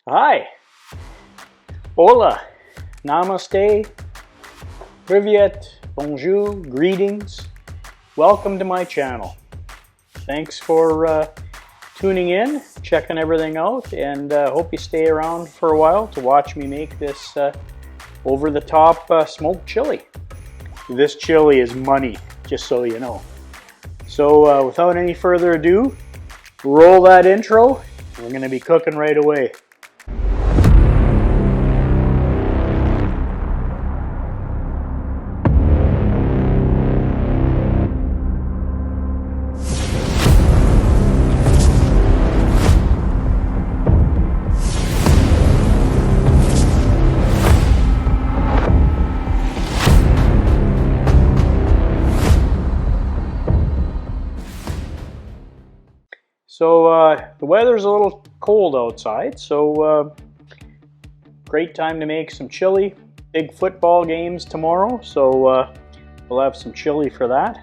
Hi, hola, namaste, privyet, bonjour, greetings. Welcome to my channel. Thanks for tuning in, checking everything out, and hope you stay around for a while to watch me make this over-the-top smoked chili. This chili is money, just so you know. So without any further ado, roll that intro. We're going to be cooking right away. So the weather's a little cold outside, so great time to make some chili. Big football games tomorrow, so we'll have some chili for that.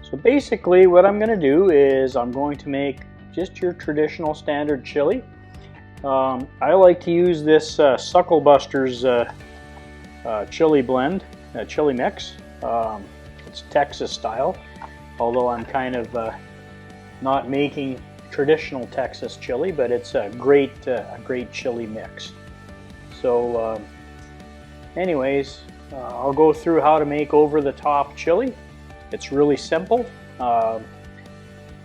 So basically what I'm going to do is I'm going to make just your traditional standard chili. I like to use this SuckleBusters chili blend, chili mix. It's Texas style, although I'm kind of not making traditional Texas chili, but it's a great chili mix. So anyways, I'll go through how to make over-the-top chili. It's really simple,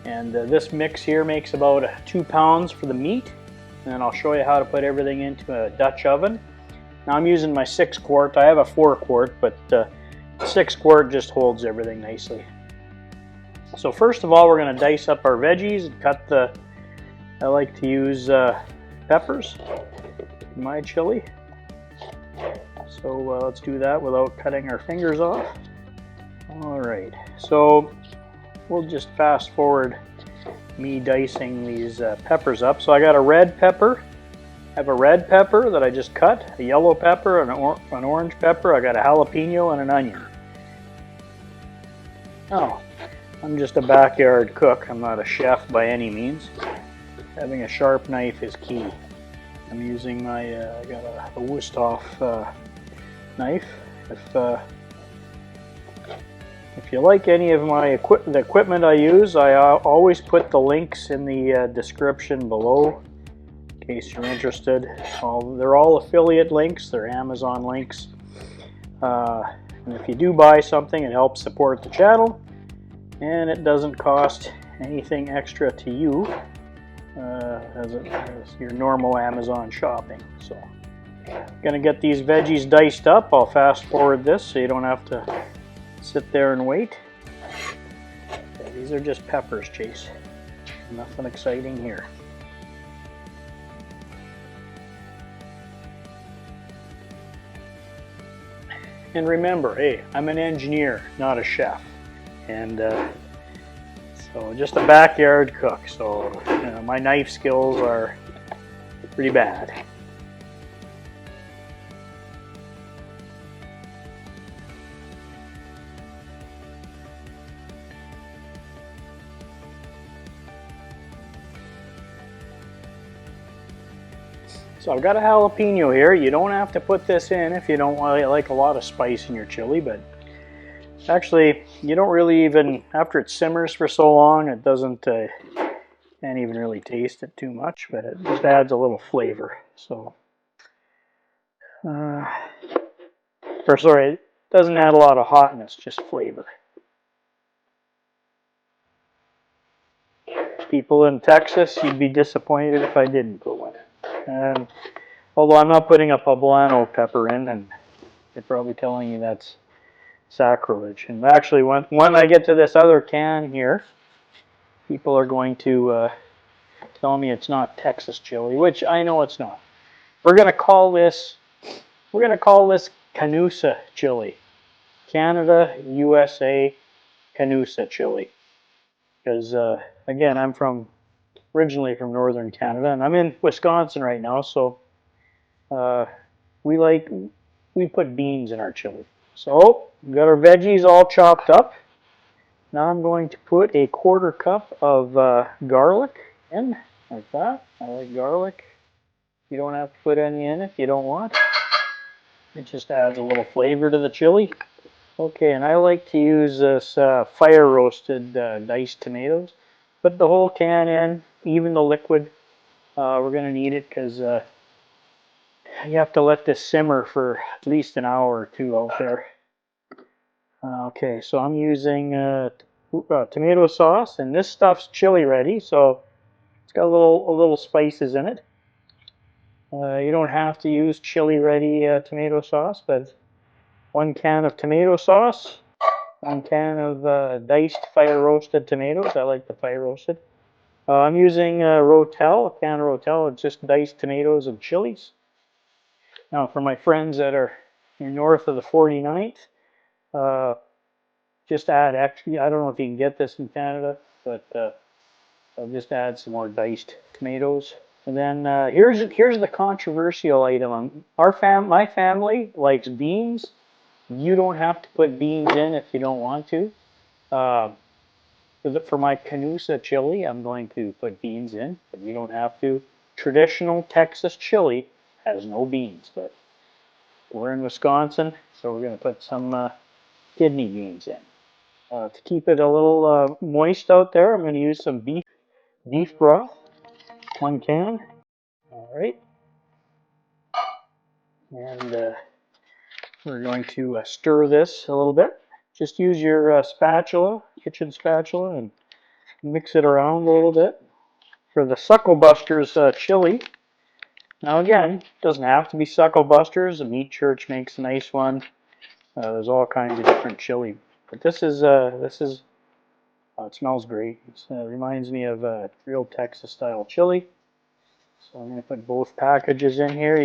and this mix here makes about 2 pounds for the meat, and I'll show you how to put everything into a Dutch oven. Now I'm using my 6 quart. I have a 4 quart, but 6 quart just holds everything nicely. So first of all, we're going to dice up our veggies and cut I like to use peppers in my chili. So let's do that without cutting our fingers off. Alright, so we'll just fast forward me dicing these peppers up. So I got a red pepper. I have a red pepper that I just cut, a yellow pepper, an orange pepper. I got a jalapeno and an onion. Oh. I'm just a backyard cook. I'm not a chef by any means. Having a sharp knife is key. I'm using my, I got a Wusthof knife. If you like any of my the equipment I use, I always put the links in the description below in case you're interested. They're all affiliate links. They're Amazon links. And if you do buy something, it helps support the channel. And it doesn't cost anything extra to you as your normal Amazon shopping. So I'm gonna get these veggies diced up. I'll fast forward this so you don't have to sit there and wait. Okay, these are just peppers, Chase. Nothing exciting here. And remember, hey, I'm an engineer, not a chef. And so just a backyard cook, so you know, my knife skills are pretty bad. So I've got a jalapeno here. You don't have to put this in if you don't like a lot of spice in your chili, but actually, you don't really even, after it simmers for so long, it doesn't, can't even really taste it too much, but it just adds a little flavor. So, sorry, it doesn't add a lot of hotness, just flavor. People in Texas, you'd be disappointed if I didn't put one in. And although I'm not putting a poblano pepper in, and they're probably telling you that's sacrilege. And actually, when I get to this other can here, people are going to tell me it's not Texas chili, which I know it's not. We're gonna call this Canusa Chili, Canada, USA, Canusa Chili. Because again, I'm originally from northern Canada, and I'm in Wisconsin right now, so we put beans in our chili. So, we've got our veggies all chopped up. Now I'm going to put a 1/4 cup of garlic in, like that. I like garlic. You don't have to put any in if you don't want. It just adds a little flavor to the chili. Okay, and I like to use this fire roasted diced tomatoes. Put the whole can in, even the liquid. We're going to need it because you have to let this simmer for at least an hour or two out there. Okay, so I'm using tomato sauce, and this stuff's chili ready, so it's got a little spices in it. You don't have to use chili ready tomato sauce, but 1 can of tomato sauce, 1 can of diced fire roasted tomatoes. I like the fire roasted. I'm using Rotel, a can of Rotel. It's just diced tomatoes and chilies. Now, for my friends that are north of the 49th, just add extra. I don't know if you can get this in Canada, but I'll just add some more diced tomatoes. And then here's the controversial item. My family likes beans. You don't have to put beans in if you don't want to. For my Canusa chili, I'm going to put beans in, but you don't have to. Traditional Texas chili has no beans, but we're in Wisconsin, so we're going to put some kidney beans in. To keep it a little moist out there, I'm going to use some beef broth, 1 can. All right, and we're going to stir this a little bit. Just use your spatula, kitchen spatula, and mix it around a little bit. For the SuckleBusters chili, now again, it doesn't have to be SuckleBusters. The Meat Church makes a nice one. There's all kinds of different chili, but this is it smells great. It reminds me of real Texas style chili. So I'm going to put both packages in here.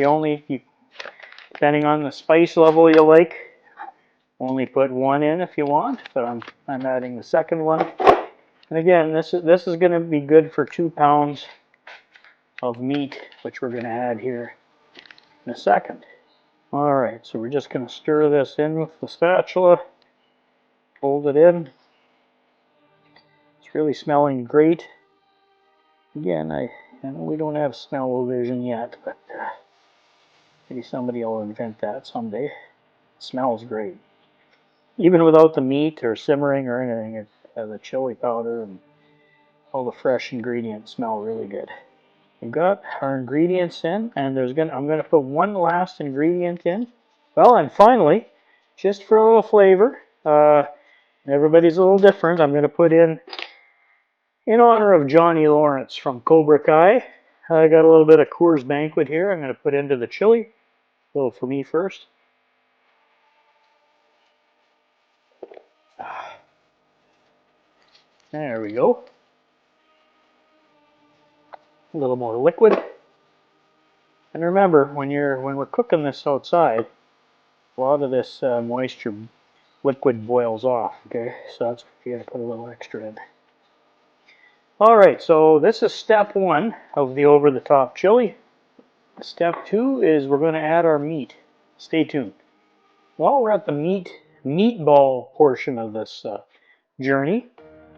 Depending on the spice level you like, only put 1 in if you want, but I'm adding the second one. And again, this is going to be good for 2 pounds of meat, which we're going to add here in a second. All right, so we're just going to stir this in with the spatula, fold it in. It's really smelling great. Again, I know we don't have smell-o-vision yet, but maybe somebody will invent that someday. It smells great. Even without the meat or simmering or anything, the chili powder and all the fresh ingredients smell really good. We've got our ingredients in, and I'm gonna put one last ingredient in. Well, and finally, just for a little flavor, everybody's a little different. I'm gonna put in honor of Johnny Lawrence from Cobra Kai. I got a little bit of Coors Banquet here. I'm gonna put into the chili. A little for me first. There we go. A little more liquid. And remember, when we're cooking this outside, a lot of this moisture liquid boils off. Okay, so that's you gotta put a little extra in. All right, so this is step 1 of the over-the-top chili. Step 2 is we're going to add our meat. Stay tuned. Well, we're at the meatball portion of this journey.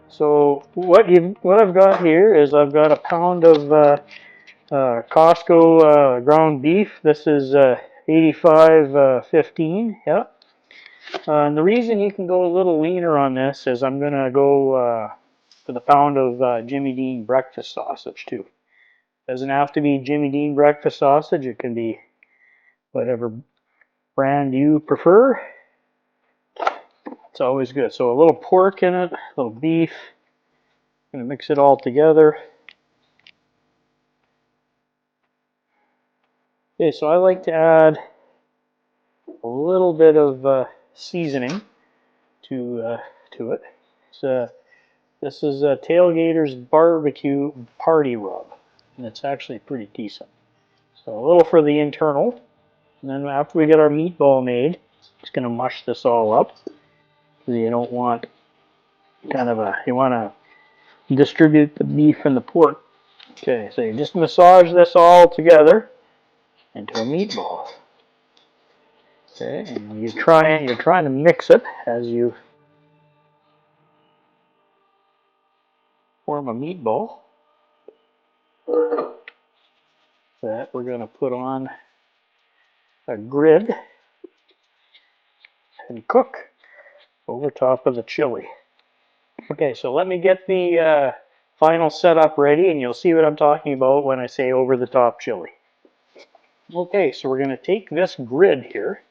So what I've got here is I've got a pound of Costco ground beef. This is 85.15. Yeah. And the reason you can go a little leaner on this is I'm going to go for the pound of Jimmy Dean breakfast sausage too. Doesn't have to be Jimmy Dean breakfast sausage. It can be whatever brand you prefer. It's always good. So a little pork in it, a little beef. I'm going to mix it all together. Okay, so I like to add a little bit of seasoning to it. This is Tailgater's Barbecue Party Rub, and it's actually pretty decent. So a little for the internal, and then after we get our meatball made, just going to mush this all up. You don't want you want to distribute the beef and the pork. Okay, so you just massage this all together into a meatball. Okay, and you're trying to mix it as you form a meatball. that, we're going to put on a grid and cook over top of the chili. Okay, so let me get the final setup ready, and you'll see what I'm talking about when I say over the top chili. Okay, so we're going to take this grid here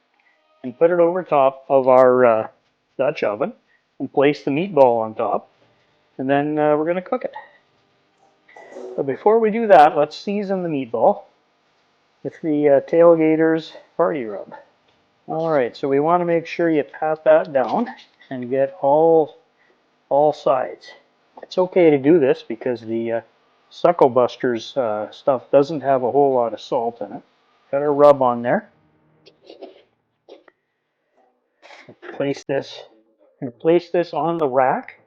and put it over top of our Dutch oven and place the meatball on top, and then we're going to cook it. But before we do that, let's season the meatball with the Tailgater's Party Rub. Alright, so we want to make sure you pat that down and get all sides. It's okay to do this because the SuckleBusters stuff doesn't have a whole lot of salt in it. Got a rub on there. Place this on the rack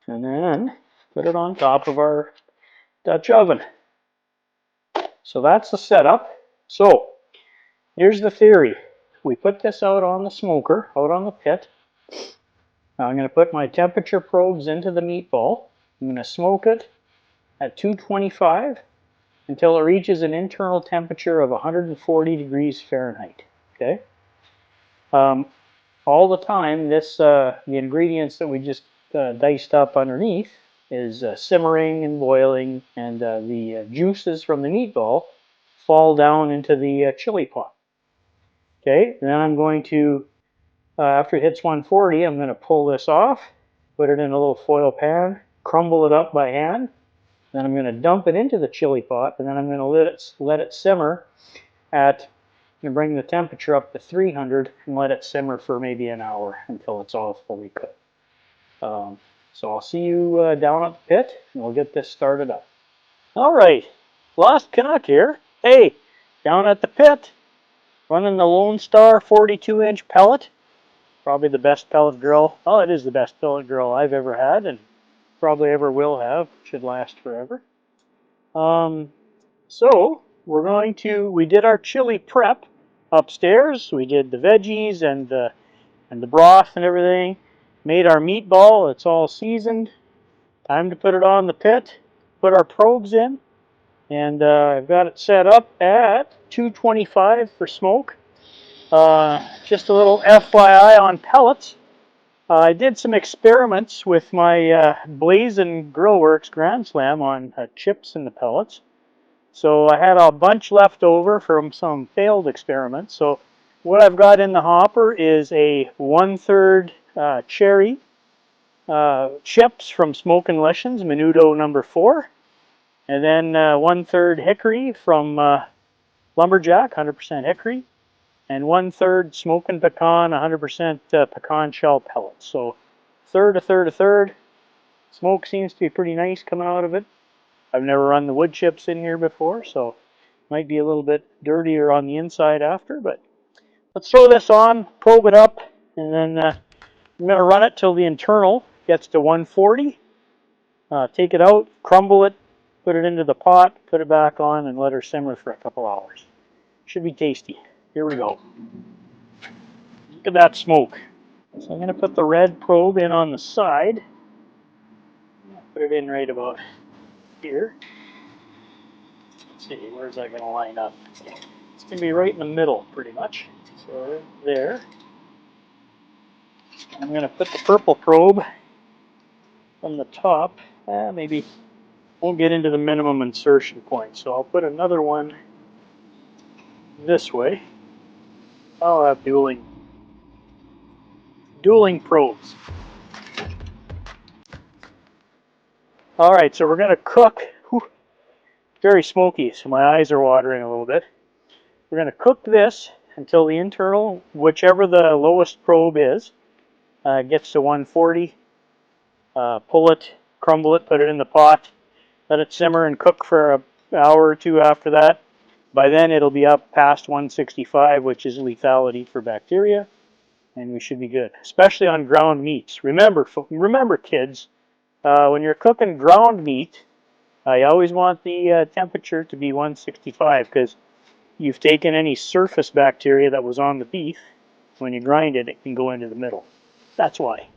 and then put it on top of our Dutch oven. So that's the setup. So here's the theory. We put this out on the smoker, out on the pit. Now I'm going to put my temperature probes into the meatball. I'm going to smoke it at 225 until it reaches an internal temperature of 140 degrees Fahrenheit. Okay. All the time, the ingredients that we just diced up underneath is simmering and boiling, and the juices from the meatball fall down into the chili pot. Okay, then I'm going to, after it hits 140, I'm going to pull this off, put it in a little foil pan, crumble it up by hand, then I'm going to dump it into the chili pot, and then I'm going to let it simmer at, I'm going to bring the temperature up to 300 and let it simmer for maybe an hour until it's all fully cooked. So I'll see you down at the pit, and we'll get this started up. All right, Lost Canuck here. Hey, down at the pit, running the Lone Star 42-inch pellet. Probably the best pellet grill. Oh, it is the best pellet grill I've ever had, and probably ever will have. Should last forever. So we did our chili prep upstairs. We did the veggies and the broth and everything. Made our meatball. It's all seasoned. Time to put it on the pit. Put our probes in. And I've got it set up at 225 for smoke. Just a little FYI on pellets. I did some experiments with my Blazin' Grillworks Grand Slam on chips in the pellets. So I had a bunch left over from some failed experiments. So what I've got in the hopper is a 1/3 cherry chips from Smokin' Lessons, Menudo number 4. And then 1/3 hickory from Lumberjack, 100% hickory. And 1/3 Smokin' Pecan, 100% pecan shell pellets. So a third. Smoke seems to be pretty nice coming out of it. I've never run the wood chips in here before, so might be a little bit dirtier on the inside after, but let's throw this on, probe it up, and then I'm going to run it till the internal gets to 140. Take it out, crumble it, put it into the pot, put it back on, and let her simmer for a couple hours. Should be tasty. Here we go. Look at that smoke. So I'm going to put the red probe in on the side. Put it in right about here. Let's see, where's that going to line up? It's going to be right in the middle, pretty much. So there. I'm going to put the purple probe from the top. Maybe won't get into the minimum insertion point, so I'll put another one this way. I'll have dueling probes. All right, so we're going to cook. Whew, very smoky, so my eyes are watering a little bit. We're going to cook this until the internal, whichever the lowest probe is, gets to 140. Pull it, crumble it, put it in the pot, let it simmer and cook for an hour or two after that. By then it'll be up past 165, which is lethality for bacteria, and we should be good, especially on ground meats. Remember kids, when you're cooking ground meat, you always want the temperature to be 165 because you've taken any surface bacteria that was on the beef. When you grind it, it can go into the middle. That's why.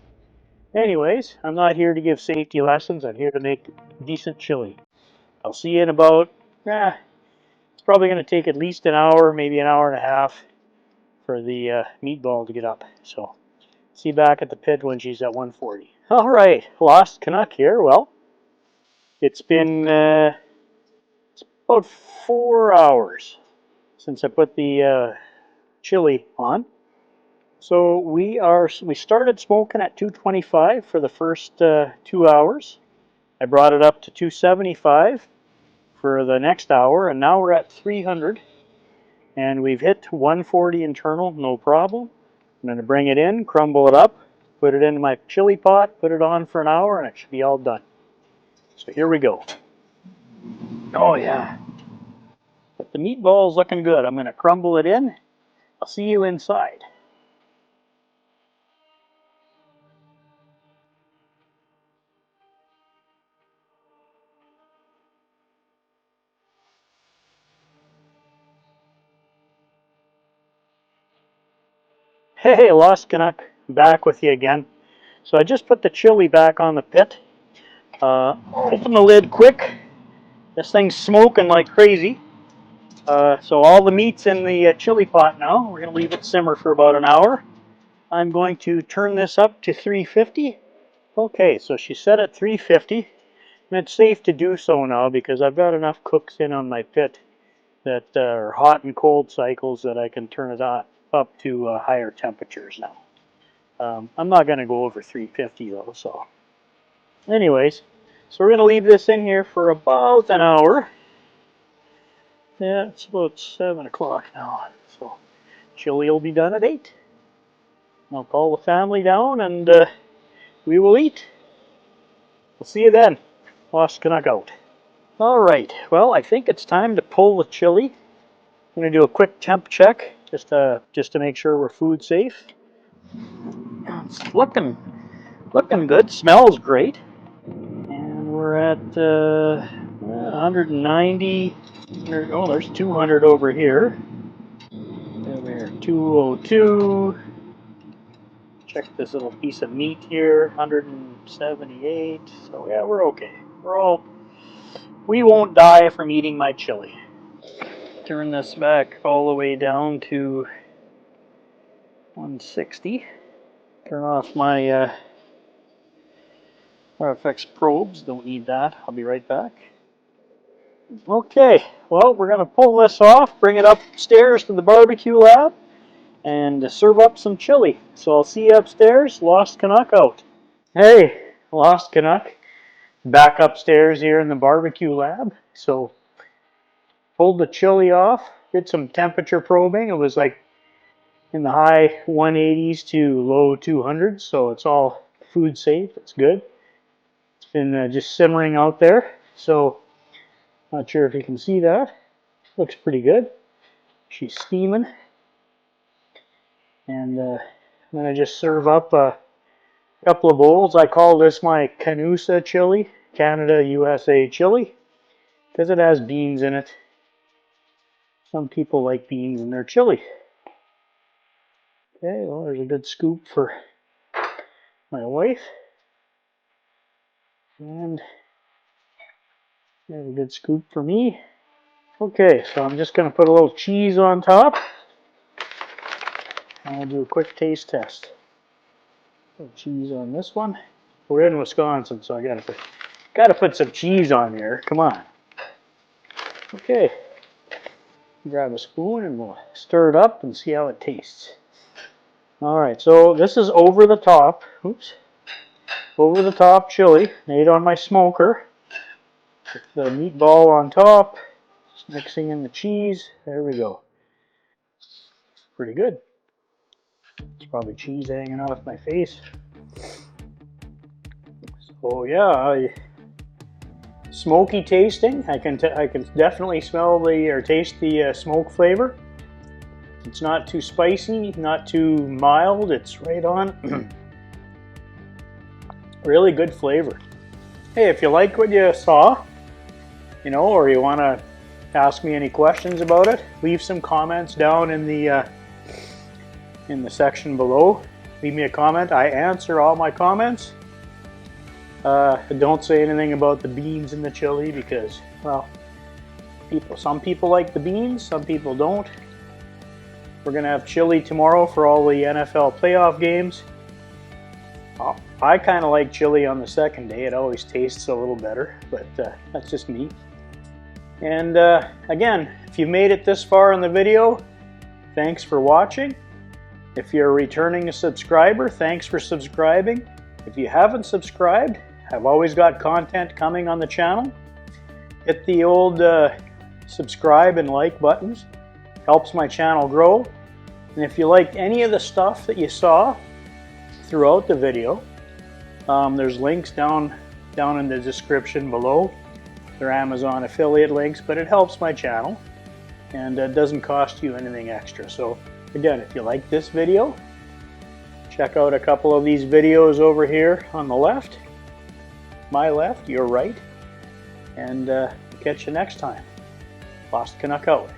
Anyways, I'm not here to give safety lessons. I'm here to make decent chili. I'll see you in about probably going to take at least an hour, maybe an hour and a half for the meatball to get up. So see you back at the pit when she's at 140. All right, Lost Canuck here. Well, it's been about 4 hours since I put the chili on. So we started smoking at 225 for the first 2 hours. I brought it up to 275 for the next hour, and now we're at 300. And we've hit 140 internal, no problem. I'm going to bring it in, crumble it up, put it in my chili pot, put it on for an hour, and it should be all done. So here we go. Oh yeah. But the meatball's looking good. I'm going to crumble it in. I'll see you inside. Hey, Lost Canuck, back with you again. So I just put the chili back on the pit. Open the lid quick. This thing's smoking like crazy. So all the meat's in the chili pot now. We're going to leave it simmer for about an hour. I'm going to turn this up to 350. Okay, so she set at 350. And it's safe to do so now because I've got enough cooks in on my pit that are hot and cold cycles that I can turn it up to higher temperatures now. I'm not going to go over 350 though, so. Anyways, so we're going to leave this in here for about an hour. Yeah, it's about 7 o'clock now, so chili will be done at 8. I'll call the family down and we will eat. We'll see you then. Lost Canuck out. All right, well, I think it's time to pull the chili. I'm going to do a quick temp check just to make sure we're food safe. It's looking good. Smells great. And we're at 190. Oh, there's 200 over here. Over here, 202. Check this little piece of meat here, 178. So yeah, we're okay. We won't die from eating my chili. Turn this back all the way down to 160. Turn off my RFX probes. Don't need that. I'll be right back. Okay, well, we're going to pull this off, bring it upstairs to the barbecue lab, and serve up some chili. So I'll see you upstairs. Lost Canuck out. Hey, Lost Canuck. Back upstairs here in the barbecue lab. So pulled the chili off, did some temperature probing. It was like in the high 180s to low 200s, so it's all food safe. It's good. It's been just simmering out there, so not sure if you can see that. Looks pretty good. She's steaming. And I'm going to just serve up a couple of bowls. I call this my Canusa Chili, Canada, USA chili, because it has beans in it. Some people like beans in their chili. Okay, well, there's a good scoop for my wife. And there's a good scoop for me. Okay, so I'm just going to put a little cheese on top. And I'll do a quick taste test. A little cheese on this one. We're in Wisconsin, so I gotta put some cheese on there. Come on. Okay. Grab a spoon and we'll stir it up and see how it tastes. Alright, so this is over the top. Oops. Over the top chili made on my smoker. With the meatball on top. Just mixing in the cheese. There we go. Pretty good. It's probably cheese hanging off my face. So yeah, smoky tasting. I can definitely smell or taste the smoke flavor. It's not too spicy, not too mild. It's right on. Really good flavor. Hey, if you like what you saw, or you want to ask me any questions about it, leave some comments down in the section below. Leave me a comment. I answer all my comments. Don't say anything about the beans in the chili because, well, Some people like the beans, some people don't. We're gonna have chili tomorrow for all the NFL playoff games. I kind of like chili on the second day. It always tastes a little better, but that's just me. And again, if you made it this far in the video, thanks for watching. If you're a returning subscriber, thanks for subscribing. If you haven't subscribed, I've always got content coming on the channel. Hit the old subscribe and like buttons. Helps my channel grow. And if you liked any of the stuff that you saw throughout the video, there's links down in the description below. They're Amazon affiliate links, but it helps my channel and it doesn't cost you anything extra. So again, if you like this video, check out a couple of these videos over here on the left. My left, your right. And catch you next time. Lost Canuck out.